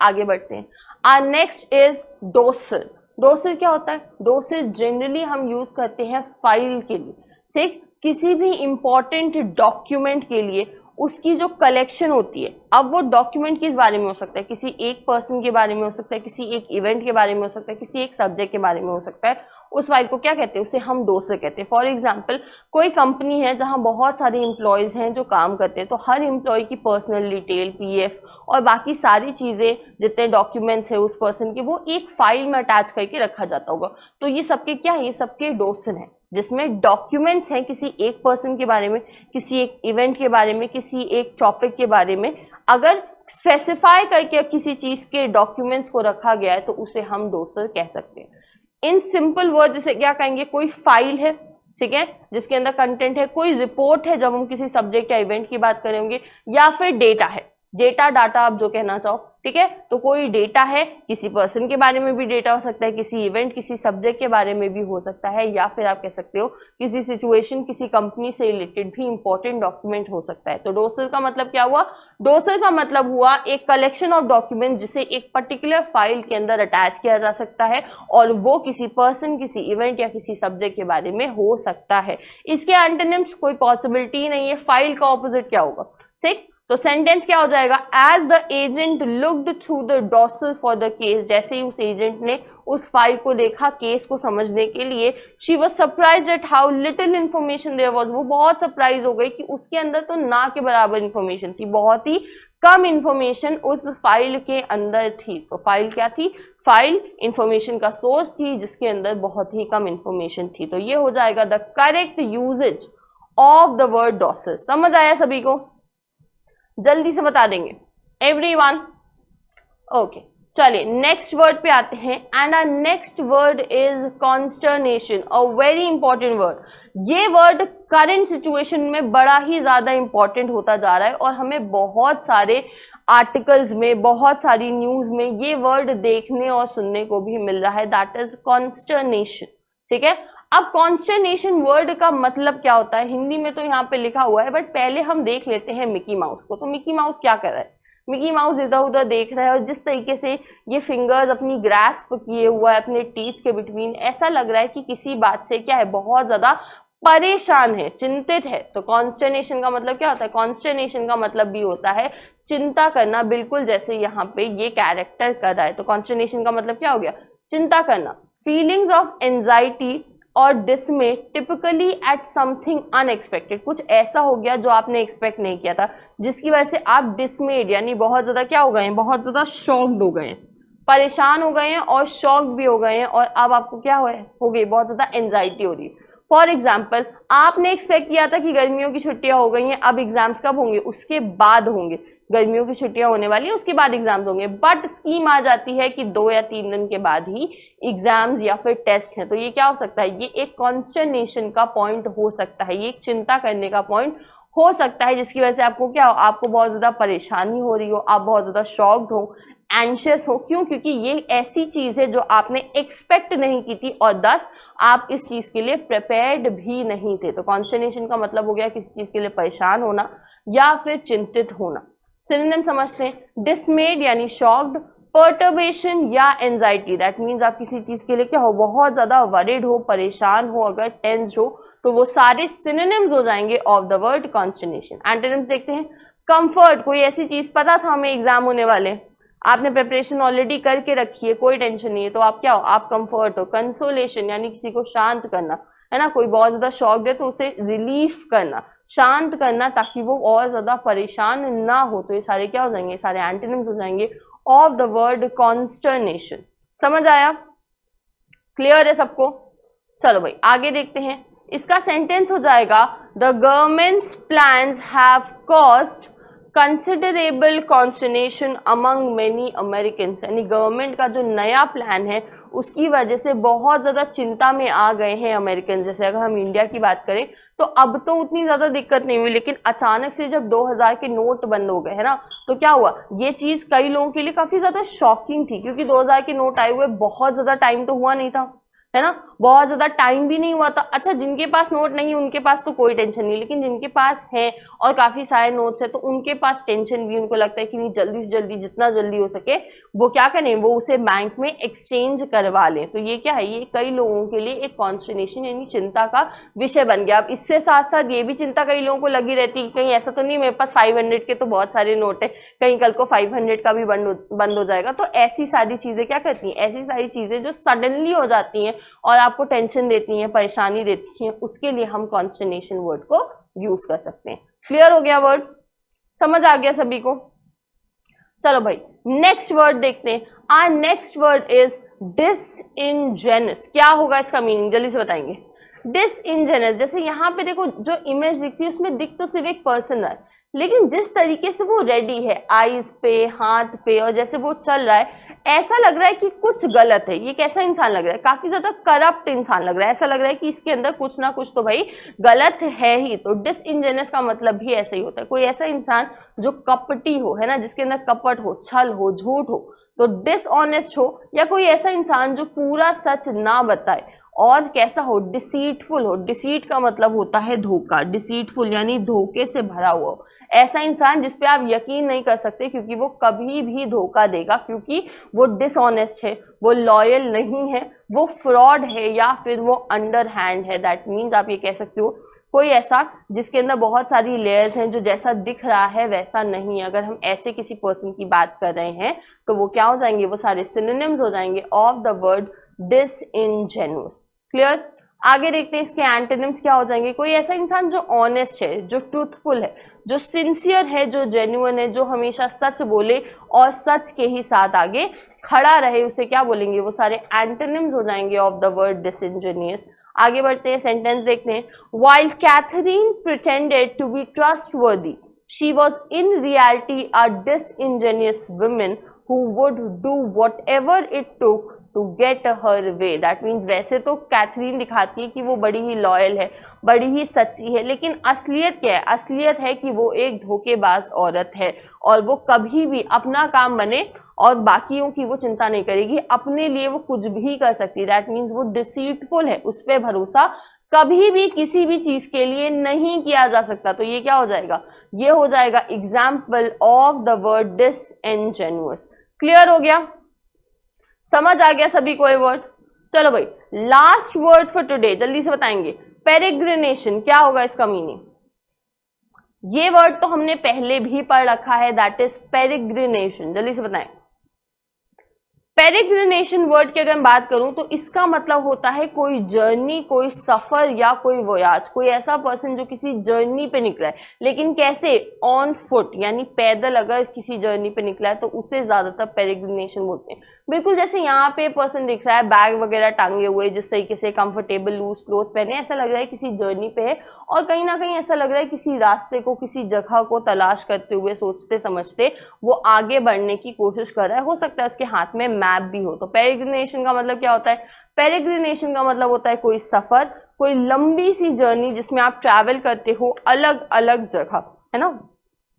आगे बढ़ते हैं। Our next is docile. Docile क्या होता है, डोसिल जनरली हम यूज करते हैं फाइल के लिए, ठीक, किसी भी इंपॉर्टेंट डॉक्यूमेंट के लिए उसकी जो कलेक्शन होती है। अब वो डॉक्यूमेंट किस बारे में हो सकता है, किसी एक पर्सन के बारे में हो सकता है, किसी एक इवेंट के बारे में हो सकता है, किसी एक सब्जेक्ट के बारे में हो सकता है। उस फाइल को क्या कहते हैं, उसे हम डोसिल कहते हैं। फॉर एग्जाम्पल कोई कंपनी है जहां बहुत सारे एम्प्लॉयज हैं जो काम करते हैं, तो हर एम्प्लॉय की पर्सनल डिटेल, पीएफ और बाकी सारी चीजें, जितने डॉक्यूमेंट्स है उस पर्सन के, वो एक फाइल में अटैच करके रखा जाता होगा। तो ये सबके क्या है, ये सबके डोसिल हैं, जिसमें डॉक्यूमेंट्स हैं किसी एक पर्सन के बारे में, किसी एक इवेंट के बारे में, किसी एक टॉपिक के बारे में। अगर स्पेसिफाई करके किसी चीज के डॉक्यूमेंट्स को रखा गया है तो उसे हम डोसिल कह सकते हैं। इन सिंपल वर्ड जैसे क्या कहेंगे, कोई फाइल है, ठीक है, जिसके अंदर कंटेंट है, कोई रिपोर्ट है जब हम किसी सब्जेक्ट या इवेंट की बात करेंगे, या फिर डेटा है, डेटा, डाटा आप जो कहना चाहो, ठीक है। तो कोई डेटा है, किसी पर्सन के बारे में भी डेटा हो सकता है, किसी इवेंट, किसी सब्जेक्ट के बारे में भी हो सकता है, या फिर आप कह सकते हो किसी सिचुएशन, किसी कंपनी से रिलेटेड भी इंपॉर्टेंट डॉक्यूमेंट हो सकता है। तो डोसिल का मतलब क्या हुआ, डोसिल का मतलब हुआ एक कलेक्शन ऑफ डॉक्यूमेंट जिसे एक पर्टिकुलर फाइल के अंदर अटैच किया जा सकता है, और वो किसी पर्सन, किसी इवेंट या किसी सब्जेक्ट के बारे में हो सकता है। इसके एंटोनिम्स कोई पॉसिबिलिटी नहीं है। फाइल का ऑपोजिट क्या होगा, ठीक, तो सेंटेंस क्या हो जाएगा, as the agent looked through the dossier for the case, जैसे ही उस एजेंट ने उस फाइल को देखा केस को समझने के लिए, she was surprise at how little information there was, वो बहुत सरप्राइज हो गई कि उसके अंदर तो ना के बराबर इन्फॉर्मेशन थी, बहुत ही कम इन्फॉर्मेशन उस फाइल के अंदर थी। तो फाइल क्या थी, फाइल इंफॉर्मेशन का सोर्स थी जिसके अंदर बहुत ही कम इंफॉर्मेशन थी। तो ये हो जाएगा the correct usage of the word docile. समझ आया सभी को, जल्दी से बता देंगे एवरीवन। ओके, चलिए नेक्स्ट वर्ड पे आते हैं, and our next word is consternation, a very important word. ये वर्ड करंट सिचुएशन में बड़ा ही ज्यादा इंपॉर्टेंट होता जा रहा है और हमें बहुत सारे आर्टिकल्स में, बहुत सारी न्यूज में ये वर्ड देखने और सुनने को भी मिल रहा है, दैट इज कॉन्स्टर्नेशन। ठीक है, अब कॉन्स्टर्नेशन वर्ड का मतलब क्या होता है, हिंदी में तो यहाँ पे लिखा हुआ है, बट पहले हम देख लेते हैं मिकी माउस को। तो मिकी माउस क्या कर रहा है, मिकी माउस इधर उधर देख रहा है और जिस तरीके से ये फिंगर्स अपनी ग्रास्प किए हुआ है अपने टीथ के बिटवीन, ऐसा लग रहा है कि किसी बात से क्या है, बहुत ज्यादा परेशान है, चिंतित है। तो कॉन्स्टर्नेशन का मतलब क्या होता है, कॉन्स्टर्नेशन का मतलब भी होता है चिंता करना, बिल्कुल जैसे यहाँ पे ये कैरेक्टर कर रहा है। तो कॉन्स्टर्नेशन का मतलब क्या हो गया, चिंता करना। फीलिंग्स ऑफ एंजाइटी और dismay typically at something unexpected, कुछ ऐसा हो गया जो आपने एक्सपेक्ट नहीं किया था, जिसकी वजह से आप डिसमेड यानी बहुत ज्यादा क्या हो गए हैं, बहुत ज्यादा शॉक्ड हो गए हैं, परेशान हो गए हैं और शॉक्ड भी हो गए हैं, और अब आपको क्या हो गई, बहुत ज्यादा एंजाइटी हो रही है। फॉर एग्जाम्पल, आपने एक्सपेक्ट किया था कि गर्मियों की छुट्टियां हो गई हैं, अब एग्जाम्स कब होंगे, उसके बाद होंगे, गर्मियों की छुट्टियां होने वाली है उसके बाद एग्जाम्स होंगे, बट स्कीम आ जाती है कि 2 या 3 दिन के बाद ही एग्जाम्स या फिर टेस्ट है। तो ये क्या हो सकता है, ये एक कॉन्स्टर्नेशन का पॉइंट हो सकता है, ये एक चिंता करने का पॉइंट हो सकता है, जिसकी वजह से आपको क्या हो, आपको बहुत ज्यादा परेशानी हो रही हो, आप बहुत ज्यादा शॉक्ड हो, एंशियस हो। क्यों, क्योंकि ये ऐसी चीज है जो आपने एक्सपेक्ट नहीं की थी और दस आप इस चीज के लिए प्रिपेयर्ड भी नहीं थे। तो कॉन्स्टर्नेशन का मतलब हो गया किसी चीज के लिए परेशान होना या फिर चिंतित होना। सिनोनिम समझते हैं, डिसमेड यानी शॉक्ड, पर्टर्बेशन या एंजाइटी, दैट मीन्स आप किसी चीज के लिए क्या हो, बहुत ज्यादा वरिड हो, परेशान हो, अगर टेंस हो, तो वो सारे सिनोनिम्स हो जाएंगे ऑफ द वर्ड कॉन्स्टर्नेशन। एंटोनिम्स देखते हैं, कंफर्ट, कोई ऐसी चीज पता था हमें एग्जाम होने वाले, आपने प्रिपरेशन ऑलरेडी करके रखी है, कोई टेंशन नहीं है, तो आप क्या हो, आप कंफर्ट हो। कंसोलेशन यानी किसी को शांत करना, है ना, कोई बहुत ज्यादा शॉक्ड है तो उसे रिलीफ करना, शांत करना, ताकि वो और ज्यादा परेशान ना हो। तो ये सारे क्या हो जाएंगे, सारे एंटोनिम्स हो जाएंगे ऑफ द वर्ड कॉन्स्टर्नेशन। समझ आया, क्लियर है सबको? चलो भाई आगे देखते हैं, इसका सेंटेंस हो जाएगा, the government's plans have caused considerable consternation among many Americans, यानी गवर्नमेंट का जो नया प्लान है उसकी वजह से बहुत ज्यादा चिंता में आ गए हैं अमेरिकन। जैसे अगर हम इंडिया की बात करें तो अब तो उतनी ज्यादा दिक्कत नहीं हुई, लेकिन अचानक से जब 2000 के नोट बंद हो गए है ना, तो क्या हुआ, ये चीज कई लोगों के लिए काफी ज्यादा शॉकिंग थी, क्योंकि 2000 के नोट आए हुए बहुत ज्यादा टाइम तो हुआ नहीं था, है ना, बहुत ज्यादा टाइम भी नहीं हुआ था। अच्छा, जिनके पास नोट नहीं उनके पास तो कोई टेंशन नहीं, लेकिन जिनके पास है और काफी सारे नोट्स है तो उनके पास टेंशन भी, उनको लगता है कि नहीं जल्दी से जल्दी जितना जल्दी हो सके वो क्या करें, वो उसे बैंक में एक्सचेंज करवा लें। तो ये क्या है, ये कई लोगों के लिए एक कॉन्स्टर्नेशन यानी चिंता का विषय बन गया। अब इससे साथ साथ ये भी चिंता कई लोगों को लगी रहती है, कहीं ऐसा तो नहीं मेरे पास 500 के तो बहुत सारे नोट है, कहीं कल को 500 का भी बंद हो जाएगा। तो ऐसी सारी चीजें क्या करती हैं, ऐसी सारी चीजें जो सडनली हो जाती हैं और आपको टेंशन देती हैं, परेशानी देती हैं, उसके लिए हम कॉन्स्टर्नेशन वर्ड को यूज कर सकते हैं। क्लियर हो गया वर्ड, समझ आ गया सभी को? चलो भाई नेक्स्ट वर्ड देखते हैं। Our next word is disingenuous. क्या होगा इसका मीनिंग, जल्दी से बताएंगे। डिसइनजेनस, जैसे यहाँ पे देखो जो इमेज दिखती है उसमें दिख तो सिर्फ एक पर्सन रहा है, लेकिन जिस तरीके से वो रेडी है, आईज पे, हाथ पे, और जैसे वो चल रहा है, ऐसा लग रहा है कि कुछ गलत है। ये कैसा इंसान लग रहा है, काफी ज्यादा करप्ट इंसान लग रहा है, ऐसा लग रहा है कि इसके अंदर कुछ ना कुछ तो भाई गलत है ही। तो डिसइनजेनस का मतलब भी ऐसा ही होता है, कोई ऐसा इंसान जो कपटी हो, है ना, जिसके अंदर कपट हो, छल हो, झूठ हो, तो डिसऑनेस्ट हो, या कोई ऐसा इंसान जो पूरा सच ना बताए और कैसा हो, डिसीटफुल हो। डिसीट का मतलब होता है धोखा, डिसीटफुल यानी धोखे से भरा हुआ हो। ऐसा इंसान जिसपे आप यकीन नहीं कर सकते, क्योंकि वो कभी भी धोखा देगा, क्योंकि वो डिसऑनेस्ट है, वो लॉयल नहीं है, वो फ्रॉड है, या फिर वो अंडर हैंड है। दैट मीन्स आप ये कह सकते हो कोई ऐसा जिसके अंदर बहुत सारी लेयर्स हैं, जो जैसा दिख रहा है वैसा नहीं है। अगर हम ऐसे किसी पर्सन की बात कर रहे हैं तो वो क्या हो जाएंगे, वो सारे सिनोनिम्स हो जाएंगे of the word disingenuous. Clear? आगे देखते हैं इसके एंटोनिम्स क्या हो जाएंगे। कोई ऐसा इंसान जो ऑनेस्ट है, जो ट्रूथफुल है, जो सिंसियर है, जो जेन्युइन है, जो हमेशा सच बोले और सच के ही साथ आगे खड़ा रहे, उसे क्या बोलेंगे, वो सारे एंटोनिम्स हो जाएंगे ऑफ द वर्ड डिसइनजेनियस। आगे बढ़ते हैं, सेंटेंस देखते हैं। While Catherine pretended to be trustworthy, she was in reality a disingenuous woman who would do whatever it took to get her way। That means वैसे तो कैथरीन दिखाती है कि वो बड़ी ही लॉयल है, बड़ी ही सच्ची है, लेकिन असलियत क्या है? असलियत है कि वो एक धोखेबाज औरत है और वो कभी भी अपना काम बने और बाकियों की वो चिंता नहीं करेगी, अपने लिए वो कुछ भी कर सकती है। दैट मीन्स वो डिसीटफुल है, उस पर भरोसा कभी भी किसी भी चीज के लिए नहीं किया जा सकता। तो ये क्या हो जाएगा, ये हो जाएगा example of the word disingenuous. Clear हो गया? समझ आ गया सभी को ये वर्ड? चलो भाई, लास्ट वर्ड फॉर टुडे जल्दी से बताएंगे। पेरिग्रिनेशन क्या होगा, इसका मीनिंग? ये वर्ड तो हमने पहले भी पढ़ रखा है, दैट इज पेरिग्रिनेशन। जल्दी से बताएं। पेरिग्रिनेशन वर्ड की अगर मैं बात करूं तो इसका मतलब होता है कोई जर्नी, कोई सफर या कोई वोयाज। कोई ऐसा पर्सन जो किसी जर्नी पे निकला है, लेकिन कैसे? ऑन फुट, यानी पैदल अगर किसी जर्नी पे निकला है तो उसे ज्यादातर पेरिग्रिनेशन बोलते हैं। बिल्कुल जैसे यहाँ पे पर्सन दिख रहा है बैग वगैरह टांगे हुए, जिस तरीके से कंफर्टेबल लूज क्लोथ पहने, ऐसा लग रहा है किसी जर्नी पे है, और कहीं ना कहीं ऐसा लग रहा है किसी रास्ते को, किसी जगह को तलाश करते हुए, सोचते समझते वो आगे बढ़ने की कोशिश कर रहा है। हो सकता है उसके हाथ में मैप भी हो। तो पेरिग्रिनेशन का मतलब क्या होता है? पेरिग्रिनेशन का मतलब होता है कोई सफर, कोई लंबी सी जर्नी जिसमें आप ट्रैवल करते हो अलग अलग जगह, है ना,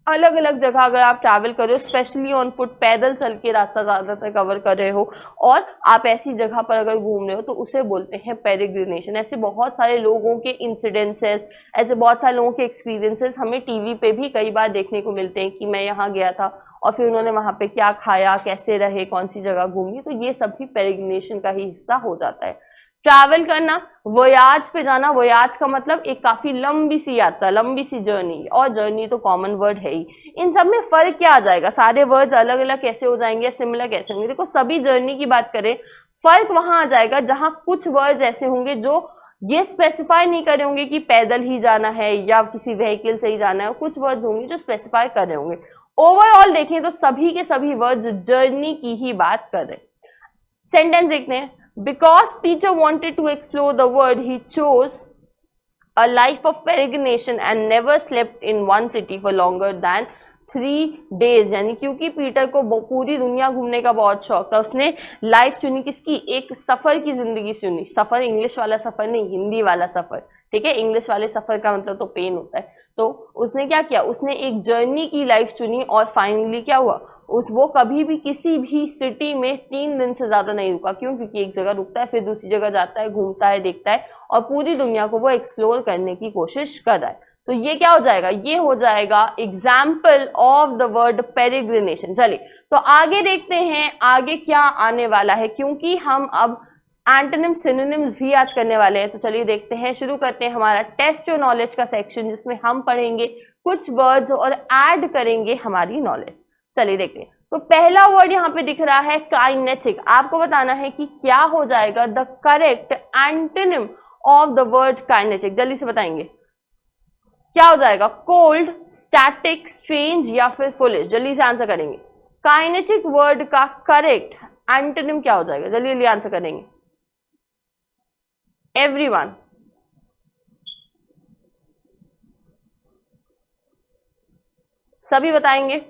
अलग अलग जगह अगर आप ट्रैवल कर रहे हो, स्पेशली ऑन फुट, पैदल चल के रास्ता ज़्यादातर कवर कर रहे हो और आप ऐसी जगह पर अगर घूम रहे हो तो उसे बोलते हैं पेरिग्रिनेशन। ऐसे बहुत सारे लोगों के इंसिडेंसेस, ऐसे बहुत सारे लोगों के एक्सपीरियंसेस हमें टीवी पे भी कई बार देखने को मिलते हैं कि मैं यहाँ गया था और फिर उन्होंने वहाँ पे क्या खाया, कैसे रहे, कौन सी जगह घूमी। तो ये सब भी पेरिग्रिनेशन का ही हिस्सा हो जाता है। ट्रैवल करना, वोयाज पे जाना, वोयाज का मतलब एक काफी लंबी सी यात्रा, लंबी सी jर्नी, और जर्नी तो कॉमन वर्ड है ही। इन सब में फर्क क्या आ जाएगा? सारे वर्ड्स अलग अलग कैसे हो जाएंगे, सिमिलर कैसे होंगे? देखो, सभी जर्नी की बात करें, फर्क वहां आ जाएगा जहां कुछ वर्ड्स ऐसे होंगे जो ये स्पेसिफाई नहीं कर रहे होंगे कि पैदल ही जाना है या किसी व्हीकल से ही जाना है, और कुछ वर्ड्स होंगे जो स्पेसिफाई कर रहे होंगे। ओवरऑल देखें तो सभी के सभी वर्ड्स जर्नी की ही बात कर रहे हैं। सेंटेंस देखते हैं। Because Peter wanted to explore the world, he chose a life of peregrination and never slept in one city for longer than 3 days। यानी क्योंकि पीटर को पूरी दुनिया घूमने का बहुत शौक था, उसने लाइफ चुनी किसकी? एक सफर की जिंदगी चुनी। सफर इंग्लिश वाला सफर नहीं, हिंदी वाला सफर, ठीक है? इंग्लिश वाले सफर का मतलब तो पेन होता है। तो उसने क्या किया? उसने एक जर्नी की लाइफ चुनी और फाइनली क्या हुआ? वो कभी भी किसी भी सिटी में 3 दिन से ज्यादा नहीं रुका। क्यों? क्योंकि एक जगह रुकता है, फिर दूसरी जगह जाता है, घूमता है, देखता है और पूरी दुनिया को वो एक्सप्लोर करने की कोशिश कर रहा है। तो ये क्या हो जाएगा? ये हो जाएगा एग्जाम्पल ऑफ द वर्ड पेरिग्रिनेशन। चलिए तो आगे देखते हैं आगे क्या आने वाला है, क्योंकि हम अब एंटोनिम सिनोनिम्स भी आज करने वाले हैं। तो चलिए देखते हैं, शुरू करते हैं हमारा टेस्ट योर नॉलेज का सेक्शन, जिसमें हम पढ़ेंगे कुछ वर्ड्स और ऐड करेंगे हमारी नॉलेज। चलिए देखते हैं। तो पहला वर्ड यहाँ पे दिख रहा है काइनेटिक। आपको बताना है कि क्या हो जाएगा the correct antonym of the word kinetic. जल्दी से बताएंगे क्या हो जाएगा? कोल्ड, स्टैटिक, स्ट्रेंज या फिर फुलिश। जल्दी से आंसर करेंगे। काइनेटिक वर्ड का करेक्ट एंटोनिम क्या हो जाएगा? जल्दी जल्दी आंसर करेंगे एवरीवन। सभी बताएंगे।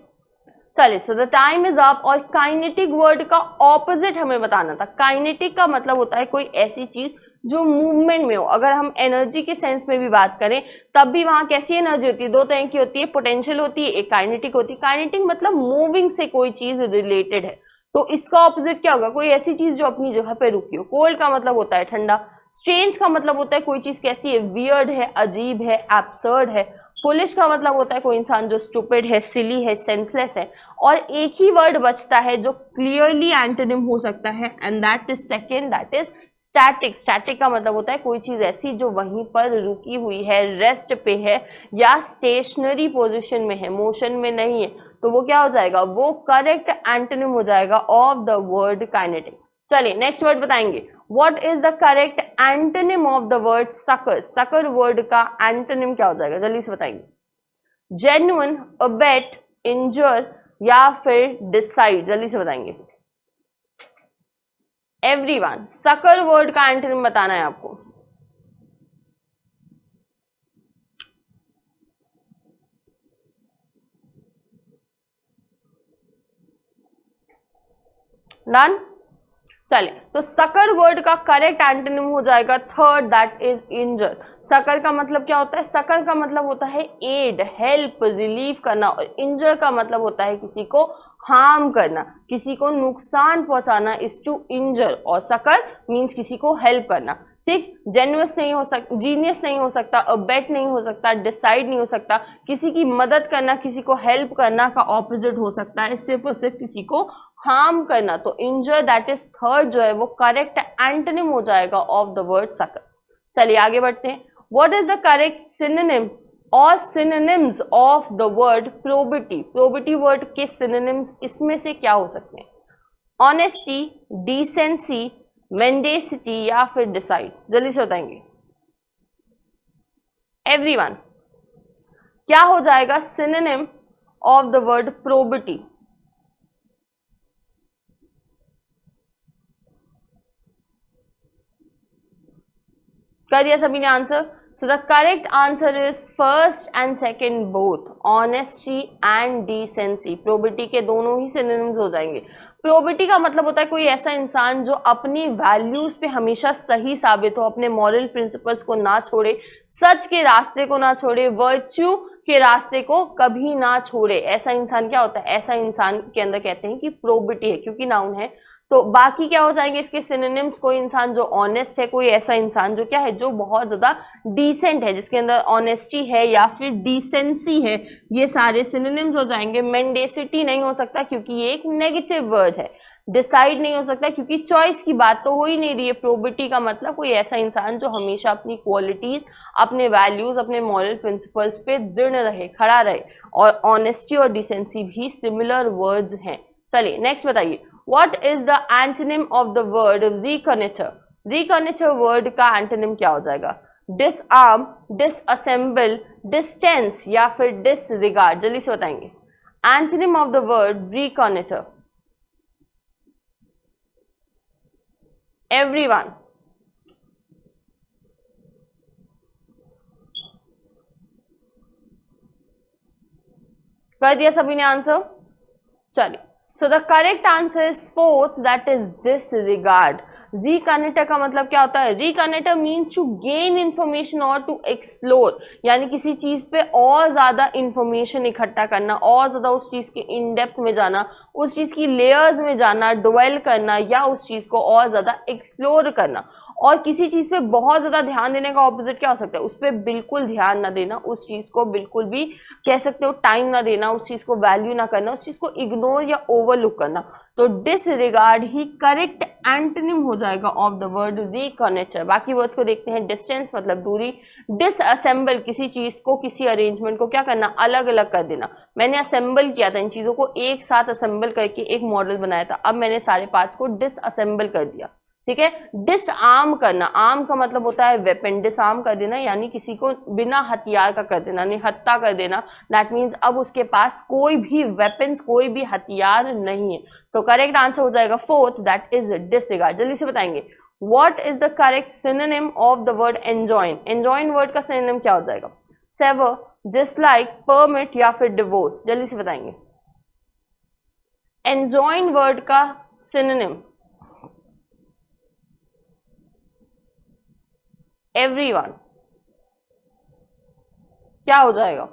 चलिए, so the time is up. और काइनेटिक वर्ड का ऑपोजिट हमें बताना था। काइनेटिक का मतलब होता है कोई ऐसी चीज जो मूवमेंट में हो। अगर हम एनर्जी के सेंस में भी बात करें तब भी वहां कैसी एनर्जी होती है? 2 तरह की होती है, पोटेंशियल होती है, एक काइनेटिक होती है। काइनेटिक मतलब मूविंग से कोई चीज रिलेटेड है। तो इसका ऑपोजिट क्या होगा? कोई ऐसी चीज जो अपनी जगह पे रुकी हो। कोल्ड का मतलब होता है ठंडा। स्ट्रेंज का मतलब होता है कोई चीज कैसी है? वियर्ड है, अजीब है, एब्सर्ड है। फुलिश का मतलब होता है कोई इंसान जो स्टूपिड है, सिली है, सेंसलेस है। और एक ही वर्ड बचता है जो क्लियरली एंटोनिम हो सकता है, and that is second, that is static. Static का मतलब होता है कोई चीज ऐसी जो वहीं पर रुकी हुई है, रेस्ट पे है या स्टेशनरी पोजिशन में है, मोशन में नहीं है, तो वो क्या हो जाएगा, वो करेक्ट एंटोनिम हो जाएगा ऑफ द वर्ड काइनेटिक। चलिए नेक्स्ट वर्ड बताएंगे, what is the correct antonym of the word sucker. Sucker word का एंटोनिम क्या हो जाएगा, जल्दी से बताएंगे। जेन्युइन, अबेट, इंजर या फिर डिसाइड, जल्दी से बताएंगे एवरीवन। सकर वर्ड का एंटोनिम बताना है आपको। डन। चले, तो सकर वर्ड का करेक्ट एंटोनिम हो जाएगा third, that is injure. Succour का मतलब क्या होता है, सकर का मतलब होता है एड, हेल्प, रिलीफ करना, और इंजर का मतलब होता है किसी को हार्म करना, किसी को नुकसान पहुंचाना, इज टू इंजर। और सकर मीन्स किसी को हेल्प करना, ठीक। जेन्युइस नहीं हो सकता, जीनियस नहीं हो सकता, अबेट नहीं हो सकता, डिसाइड नहीं हो सकता। किसी की मदद करना, किसी को हेल्प करना का ऑपोजिट हो सकता है सिर्फ और सिर्फ किसी को हार्म करना। तो इंजर दैट इज थर्ड जो है वो करेक्ट एंटोनिम हो जाएगा ऑफ द वर्ड सकर। चलिए आगे बढ़ते हैं, what is the correct synonym और synonyms of the word probity. Probity word के सिनोनिम्स इसमें से क्या हो सकते हैं, ऑनेस्टी, डिसेंसी, मेंडेसिटी या फिर डिसाइड, जल्दी से बताएंगे एवरीवन। क्या हो जाएगा synonym of the word probity. कर दिया सभी ने answer. So the correct answer is first and second both, honesty and decency. Probity के दोनों ही सिनोनिम्स हो जाएंगे। प्रोबिटी का मतलब होता है कोई ऐसा इंसान जो अपनी वैल्यूज पे हमेशा सही साबित हो, अपने मॉरल प्रिंसिपल्स को ना छोड़े, सच के रास्ते को ना छोड़े, वर्च्यू के रास्ते को कभी ना छोड़े। ऐसा इंसान क्या होता है, ऐसा इंसान के अंदर कहते हैं कि प्रोबिटी है, क्योंकि नाउन है। तो बाकी क्या हो जाएंगे इसके सिनोनिम्स, कोई इंसान जो ऑनेस्ट है, कोई ऐसा इंसान जो क्या है, जो बहुत ज्यादा डिसेंट है, जिसके अंदर ऑनेस्टी है या फिर डिसेंसी है, ये सारे सिनोनिम्स हो जाएंगे। मेंडेसिटी नहीं हो सकता क्योंकि ये एक नेगेटिव वर्ड है। डिसाइड नहीं हो सकता क्योंकि चॉइस की बात तो हो ही नहीं रही है। प्रोबिटी का मतलब कोई ऐसा इंसान जो हमेशा अपनी क्वालिटीज, अपने वैल्यूज, अपने मॉरल प्रिंसिपल्स पे दृढ़ रहे, खड़ा रहे। और ऑनेस्टी और डिसेंसी भी सिमिलर वर्ड्स हैं। चलिए नेक्स्ट बताइए, What is the antonym of the word reconnector? Reconnector word का एंटोनिम क्या हो जाएगा, disarm, disassemble, distance या फिर disregard, जल्दी से बताएंगे antonym of the word reconnector everyone। कर दिया सभी ने आंसर। चलिए, so the correct answer is fourth, that is disregard. Reconnoitre का मतलब क्या होता है, reconnoitre means to gain information और टू एक्सप्लोर, यानी किसी चीज पे और ज्यादा इंफॉर्मेशन इकट्ठा करना, और ज्यादा उस चीज के इन डेप्थ में जाना, उस चीज की लेयर्स में जाना, ड्वेल करना, या उस चीज को और ज्यादा एक्सप्लोर करना। और किसी चीज पे बहुत ज्यादा ध्यान देने का ऑपोजिट क्या हो सकता है, उस पर बिल्कुल ध्यान ना देना, उस चीज को बिल्कुल भी कह सकते हो टाइम ना देना, उस चीज को वैल्यू ना करना, उस चीज को इग्नोर या ओवरलुक करना। तो डिसरिगार्ड ही करेक्ट एंटोनिम हो जाएगा ऑफ द वर्ड रिकनेक्टर। बाकी वर्ड्स को देखते हैं। डिस्टेंस मतलब दूरी, डिसअसेंबल किसी चीज को, किसी अरेंजमेंट को क्या करना, अलग अलग कर देना। मैंने असेंबल किया था, इन चीजों को एक साथ असेंबल करके एक मॉडल बनाया था, अब मैंने सारे पार्ट्स को डिसअसेंबल कर दिया, ठीक है। डिसआर्म करना, आर्म का मतलब होता है वेपन, डिसआर्म कर देना यानी किसी को बिना हथियार का कर देना, निहत्था कर देना। दैट मीन्स अब उसके पास कोई भी वेपन्स, कोई भी हथियार नहीं है। तो करेक्ट आंसर हो जाएगा फोर्थ, दैट इज डिसरिगार्ड। जल्दी से बताएंगे, what is the correct synonym of the word enjoin. Enjoin word का सिनोनिम क्या हो जाएगा, सेवर, डिसलाइक, परमिट या फिर डिवोर्स, जल्दी से बताएंगे एंजॉइन वर्ड का सिनोनिम एवरीवन क्या हो जाएगा।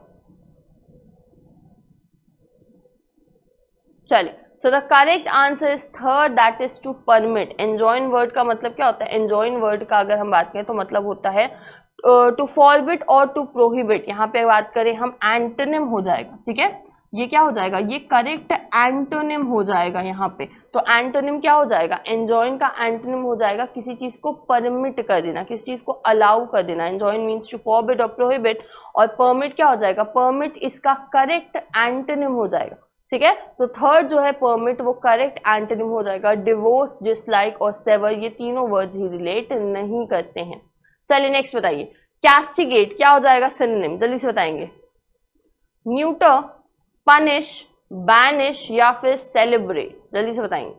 चलिए, so the correct answer is third, that is to permit. Enjoin word का मतलब क्या होता है, एंजॉइन वर्ड का अगर हम बात करें तो मतलब होता है टू फॉरबिट और टू प्रोहिबिट, यहाँ पे बात करें हम एंटोनिम हो जाएगा, ठीक है, ये क्या हो जाएगा, ये करेक्ट एंटोनिम हो जाएगा यहाँ पे। तो एंटोनिम क्या हो जाएगा, एंजॉइन का एंटोनिम हो जाएगा किसी चीज को परमिट कर देना, किसी चीज को अलाउ कर देना। एंजॉइन मीन्स टू फॉरबिड और प्रोहिबिट, और परमिट क्या हो जाएगा, परमिट इसका करेक्ट एंटोनिम हो जाएगा, ठीक है। तो थर्ड जो है परमिट वो करेक्ट एंटोनिम हो जाएगा। डिवोर्स, डिसलाइक और सेवर, ये तीनों वर्ड्स ही रिलेट नहीं करते हैं। चलिए नेक्स्ट बताइए, कैस्टिगेट क्या हो जाएगा सिनोनिम, जल्दी से बताएंगे। न्यूटर, पनिश, बैनिश या फिर सेलिब्रेट, जल्दी से बताएंगे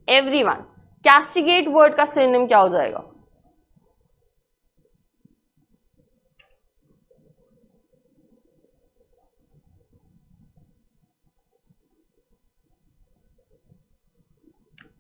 एवरीवन। कैस्टिगेट वर्ड का सिनोनिम क्या हो जाएगा,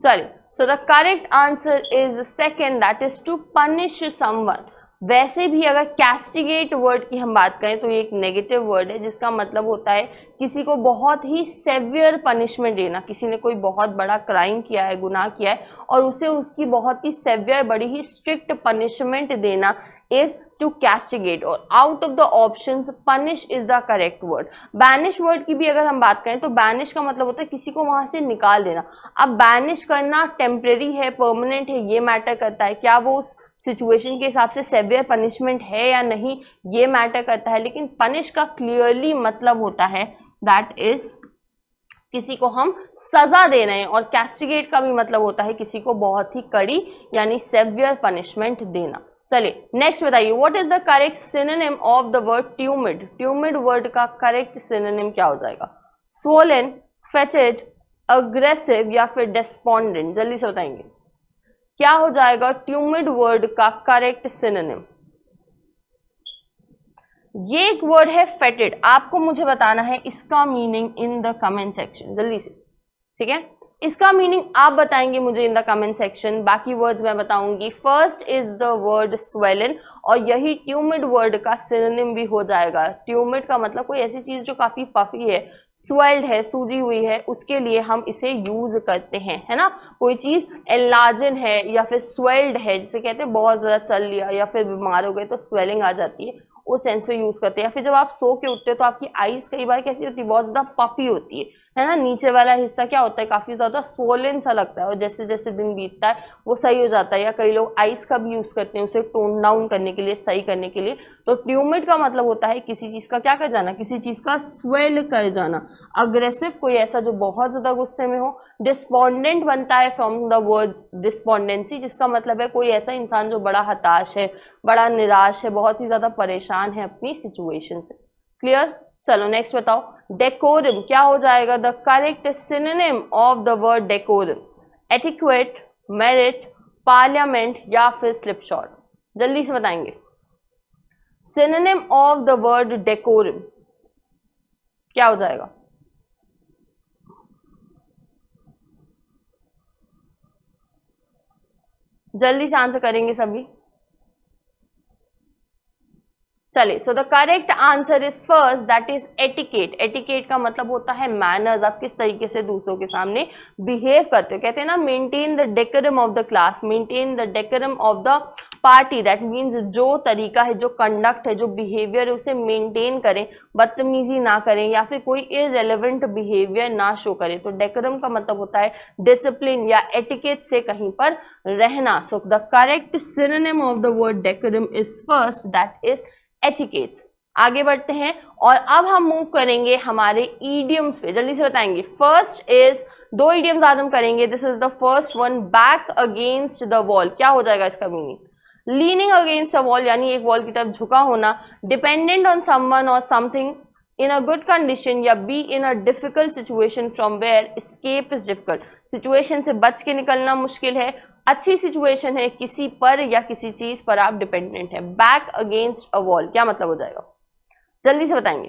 चलिए। So the correct answer is second, that is to punish someone. वैसे भी अगर कैस्टिगेट वर्ड की हम बात करें तो ये एक नेगेटिव वर्ड है, जिसका मतलब होता है किसी को बहुत ही सेवियर पनिशमेंट देना। किसी ने कोई बहुत बड़ा क्राइम किया है, गुनाह किया है, और उसे उसकी बहुत ही सेवियर, बड़ी ही स्ट्रिक्ट पनिशमेंट देना इज टू कैस्टिगेट। और out of the options punish is the correct word. Banish word की भी अगर हम बात करें तो बैनिश का मतलब होता है किसी को वहां से निकाल देना। अब बैनिश करना टेम्परेरी है, परमानेंट है, ये मैटर करता है। क्या वो उस सिचुएशन के हिसाब से सेवियर पनिशमेंट है या नहीं, ये मैटर करता है। लेकिन पनिश का क्लियरली मतलब होता है दैट इज किसी को हम सजा दे रहे हैं, और कैस्टिगेट का भी मतलब होता है किसी को बहुत ही कड़ी यानी सेवियर पनिशमेंट देना। चलिए नेक्स्ट बताइए, what is the correct synonym of the word tumid. Tumid word का करेक्ट सिनोनिम क्या हो जाएगा, स्वोलन, फेटेड, अग्रेसिव या फिर डेस्पोंडेंट, जल्दी से बताएंगे क्या हो जाएगा ट्यूमिड वर्ड का करेक्ट सिनोनिम। ये एक वर्ड है फेटेड, आपको मुझे बताना है इसका meaning in the comment section, जल्दी से, ठीक है। इसका मीनिंग आप बताएंगे मुझे इन द कमेंट सेक्शन, बाकी वर्ड्स मैं बताऊंगी। First is the word swollen, और यही ट्यूमिड वर्ड का सिनोनिम भी हो जाएगा। ट्यूमिड का मतलब कोई ऐसी चीज जो काफी पफी है, स्वेल्ड है, सूजी हुई है, उसके लिए हम इसे यूज करते हैं, है ना। कोई चीज एनलार्जन है या फिर स्वेल्ड है, जिसे कहते हैं बहुत ज्यादा चल लिया या फिर बीमार हो गए तो स्वेलिंग आ जाती है, उस सेंस में यूज करते हैं। या फिर जब आप सो के उठते हो तो आपकी आईज कई बार कैसी होती है, बहुत ज्यादा पफी होती है ना। नीचे वाला हिस्सा क्या होता है, काफी ज्यादा स्वोलन सा लगता है, और जैसे जैसे दिन बीतता है वो सही हो जाता है। या कई लोग आइस का भी यूज करते हैं उसे टोन डाउन करने के लिए, सही करने के लिए। तो ट्यूमिड का मतलब होता है किसी चीज का क्या कर जाना, किसी चीज का स्वेल कर जाना। अग्रेसिव, कोई ऐसा जो बहुत ज्यादा गुस्से में हो। डिस्पोंडेंट बनता है फ्रॉम द वर्ड डिस्पोंडेंसी, जिसका मतलब है कोई ऐसा इंसान जो बड़ा हताश है, बड़ा निराश है, बहुत ही ज्यादा परेशान है अपनी सिचुएशन से। क्लियर। चलो नेक्स्ट बताओ, डेकोरम क्या हो जाएगा the correct synonym of the word decorum. Etiquette, merit, parliament या फिर स्लिपशॉट, जल्दी से बताएंगे synonym of the word decorum क्या हो जाएगा। जल्दी से आंसर करेंगे सभी। चलिए, so the correct answer is first, that is etiquette. Etiquette का मतलब होता है मैनर्स, आप किस तरीके से दूसरों के सामने बिहेव करते हो। कहते हैं ना maintain the decorum of the class, maintain the decorum of the party, that means जो तरीका है, जो कंडक्ट है, जो बिहेवियर है उसे मेंटेन करें, बदतमीजी ना करें या फिर कोई इररिलेवेंट बिहेवियर ना शो करें। तो डेकोरम का मतलब होता है डिसिप्लिन या एटिकेट से कहीं पर रहना। सो the correct synonym of the word decorum is first, that is etiquettes. आगे बढ़ते हैं और अब हम मूव करेंगे हमारे ईडियम्स पे, जल्दी से बताएंगे। फर्स्ट इज, दो ईडियम्स आज हम करेंगे। This is the first one, back against the wall. क्या हो जाएगा इसका meaning, leaning against a wall यानी एक वॉल की तरफ झुका होना। डिपेंडेंट ऑन समवन और something in a good condition या be in a difficult situation from where escape is difficult. Situation से बच के निकलना मुश्किल है, अच्छी सिचुएशन है, किसी पर या किसी चीज पर आप डिपेंडेंट है। बैक अगेंस्ट अ वॉल क्या मतलब हो जाएगा, जल्दी से बताएंगे।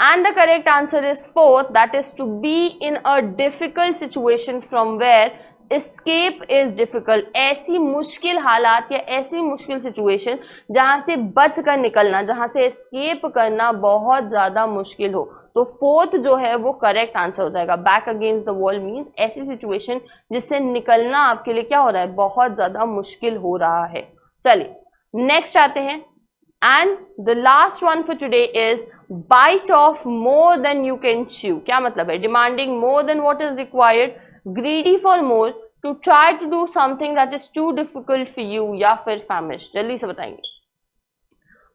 And the correct answer is fourth, that is to be in a difficult situation from where escape is difficult. ऐसी मुश्किल हालात या ऐसी मुश्किल सिचुएशन जहां से बच कर निकलना, जहां से एस्केप करना बहुत ज्यादा मुश्किल हो। तो फोर्थ जो है वो करेक्ट आंसर हो जाएगा। Back against the wall means ऐसी सिचुएशन जिससे निकलना आपके लिए क्या हो रहा है, बहुत ज्यादा मुश्किल हो रहा है। चलिए नेक्स्ट आते हैं, and the last one for today is bite off more than you can chew. क्या मतलब है? Demanding more than what is required, greedy for more, to try to do something that is too difficult for you, या फिर famish. जल्दी से बताएंगे।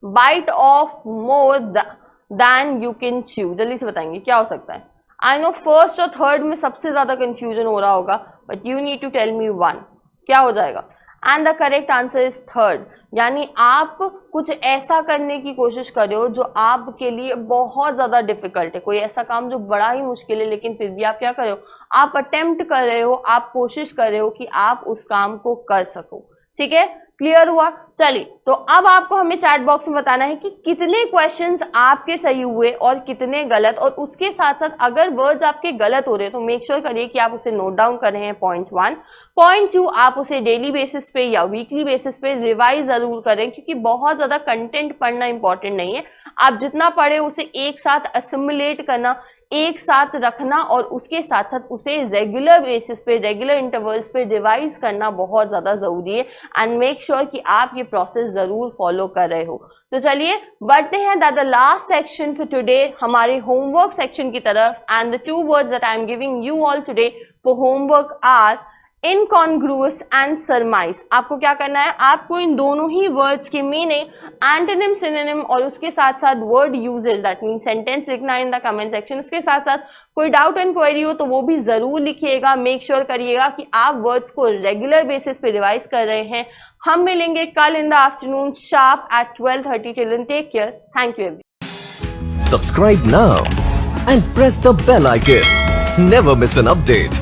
Bite off more than you can chew, जल्दी से बताएंगे क्या हो सकता है? आई नो फर्स्ट और थर्ड में सबसे ज्यादा कंफ्यूजन हो रहा होगा, but you need to tell me one, क्या हो जाएगा? And the correct answer is third, यानी आप कुछ ऐसा करने की कोशिश कर रहे हो जो आपके लिए बहुत ज्यादा डिफिकल्ट है, कोई ऐसा काम जो बड़ा ही मुश्किल है, लेकिन फिर भी आप क्या कर रहे हो? आप अटेम्प्ट कर रहे हो, आप कोशिश कर रहे हो कि आप उस काम को कर सको। ठीक है, क्लियर हुआ? चलिए, तो अब आपको हमें चैट बॉक्स में बताना है कि कितने क्वेश्चंस आपके सही हुए और कितने गलत, और उसके साथ साथ अगर वर्ड्स आपके गलत हो रहे हैं तो मेक श्योर करिए कि आप उसे नोट डाउन कर रहे हैं, पॉइंट 1। पॉइंट 2, आप उसे डेली बेसिस पे या वीकली बेसिस पे रिवाइज जरूर करें, क्योंकि बहुत ज्यादा कंटेंट पढ़ना इंपॉर्टेंट नहीं है। आप जितना पढ़े उसे एक साथ असिमुलेट करना, एक साथ रखना, और उसके साथ साथ उसे रेगुलर बेसिस पे, रेगुलर इंटरवल्स पे रिवाइज करना बहुत ज़्यादा ज़रूरी है। एंड मेक श्योर कि आप ये प्रोसेस ज़रूर फॉलो कर रहे हो। तो चलिए बढ़ते हैं the last section for today, हमारे होमवर्क सेक्शन की तरफ। And the 2 words that I am giving you all today for homework are incongruous and surmise. आपको क्या करना है? आपको इन दोनों ही वर्ड्स के मीनिंग, एंटोनिम, सिनोनिम और उसके साथ साथ word usage, that mean sentence लिखना है इन द कमेंट सेक्शन। उसके साथ साथ कोई डाउट एंड क्वेरी हो तो वो भी जरूर लिखिएगा। मेक श्योर करिएगा कि आप वर्ड्स को रेगुलर बेसिस पे रिवाइज कर रहे हैं। हम मिलेंगे कल in the afternoon sharp at 12:30। Till then take care, thank you everyone. Subscribe now and press the bell icon. Never miss an update.